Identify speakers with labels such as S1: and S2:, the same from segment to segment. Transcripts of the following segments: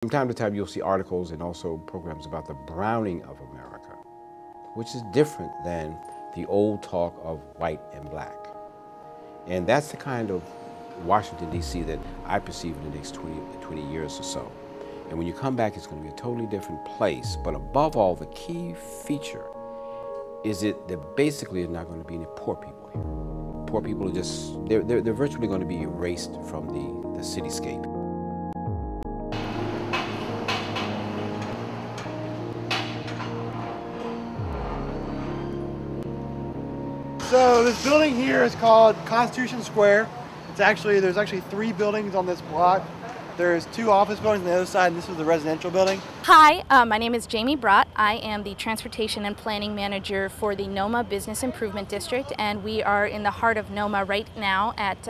S1: From time to time, you'll see articles and also programs about the browning of America, which is different than the old talk of white and black. And that's the kind of Washington, D.C. that I perceive in the next 20 years or so. And when you come back, it's going to be a totally different place. But above all, the key feature is that there basically are not going to be any poor people here. Poor people are just, they're virtually going to be erased from the cityscape.
S2: So this building here is called Constitution Square. There's actually 3 buildings on this block. There's 2 office buildings on the other side, and this is the residential building.
S3: Hi, my name is Jamie Brott. I am the Transportation and Planning Manager for the NOMA Business Improvement District, and we are in the heart of NOMA right now at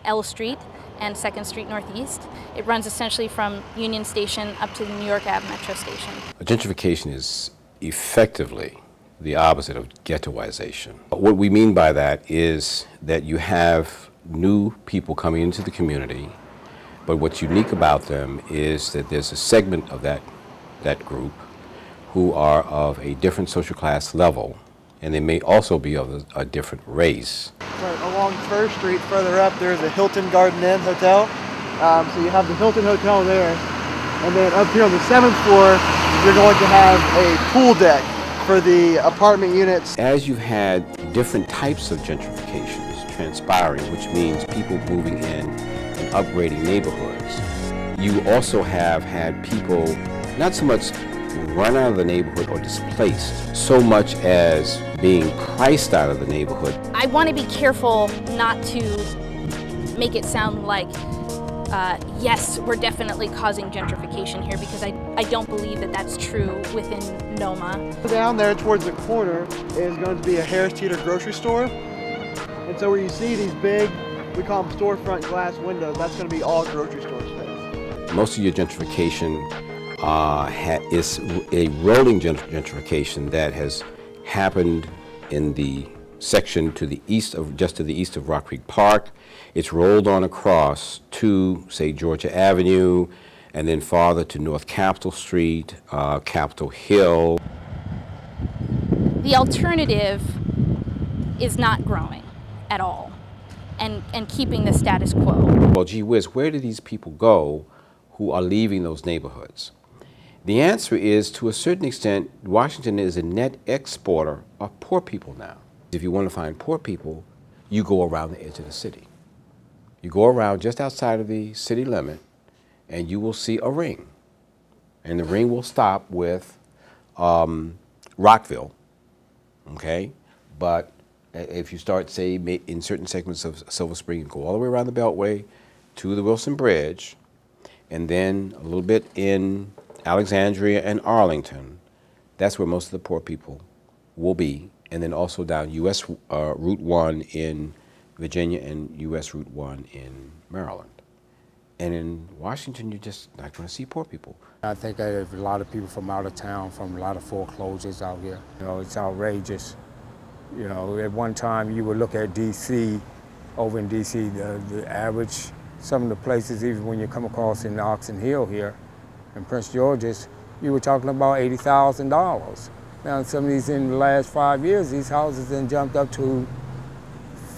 S3: L Street and 2nd Street Northeast. It runs essentially from Union Station up to the New York Ave Metro Station.
S1: Gentrification is effectively the opposite of ghettoization. What we mean by that is that you have new people coming into the community, but what's unique about them is that there's a segment of that group who are of a different social class level, and they may also be of a different race.
S2: Right, along 1st Street, further up, there's a Hilton Garden Inn Hotel. So you have the Hilton Hotel there, and then up here on the 7th floor, you're going to have a pool deck for the apartment units.
S1: As you've had different types of gentrifications transpiring, which means people moving in and upgrading neighborhoods, you also have had people not so much run out of the neighborhood or displaced, so much as being priced out of the neighborhood.
S3: I want to be careful not to make it sound like yes, we're definitely causing gentrification here, because I don't believe that that's true within NOMA.
S2: Down there towards the corner is going to be a Harris Teeter grocery store. And so where you see these big, we call them storefront glass windows, that's going to be all grocery store space.
S1: Most of your gentrification is a rolling gentrification that has happened in the section to the east of, just to the east of Rock Creek Park. It's rolled on across to, say, Georgia Avenue, and then farther to North Capitol Street, Capitol Hill.
S3: The alternative is not growing at all and keeping the status quo.
S1: Well, gee whiz, where do these people go who are leaving those neighborhoods? The answer is, to a certain extent, Washington is a net exporter of poor people now. If you want to find poor people, you go around the edge of the city. You go around just outside of the city limit, and you will see a ring. And the ring will stop with Rockville, okay? But if you start, say, in certain segments of Silver Spring, and go all the way around the Beltway to the Wilson Bridge, and then a little bit in Alexandria and Arlington, that's where most of the poor people will be. And then also down U.S. Route 1 in Virginia and U.S. Route 1 in Maryland. And in Washington, you're just not going to see poor people.
S4: I think there's a lot of people from out of town, from a lot of foreclosures out here. You know, it's outrageous. You know, at one time you would look at D.C., over in D.C., the average, some of the places, even when you come across in Oxon Hill here, in Prince George's, you were talking about $80,000. Now, some of these, in the last 5 years, these houses then jumped up to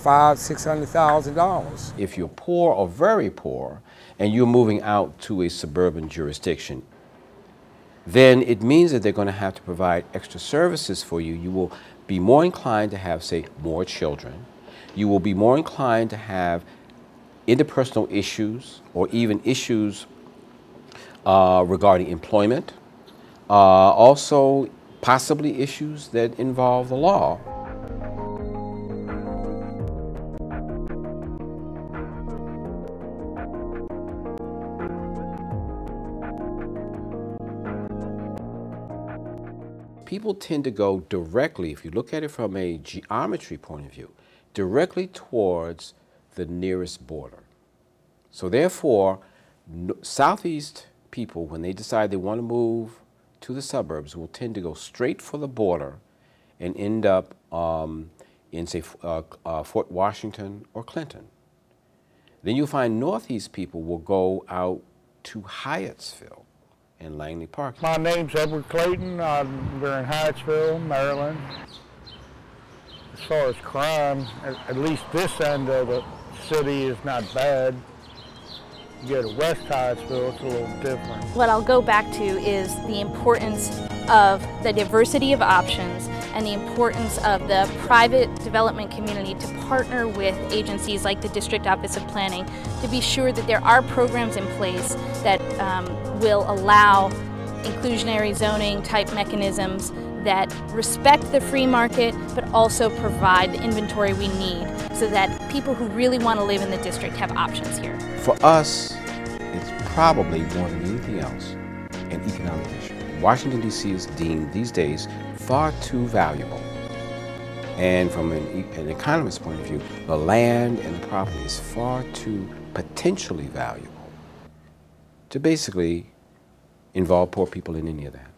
S4: $500,000, $600,000.
S1: If you're poor or very poor, and you're moving out to a suburban jurisdiction, then it means that they're going to have to provide extra services for you. You will be more inclined to have, say, more children. You will be more inclined to have interpersonal issues, or even issues regarding employment. Also, possibly issues that involve the law. People tend to go directly, if you look at it from a geometry point of view, directly towards the nearest border. So therefore, Southeast people, when they decide they want to move to the suburbs, will tend to go straight for the border and end up in, say, Fort Washington or Clinton. Then you'll find Northeast people will go out to Hyattsville and Langley Park.
S5: My name's Edward Clayton. We're in Hyattsville, Maryland. As far as crime, at least this end of the city is not bad. You go to West Hyattsville, it's a little different.
S3: What I'll go back to is the importance of the diversity of options and the importance of the private development community to partner with agencies like the District Office of Planning to be sure that there are programs in place that will allow inclusionary zoning type mechanisms that respect the free market but also provide the inventory we need so that people who really want to live in the district have options here.
S1: For us, it's probably more than anything else an economic issue. Washington, D.C. is deemed these days far too valuable. And from an economist's point of view, the land and the property is far too potentially valuable to basically involve poor people in any of that.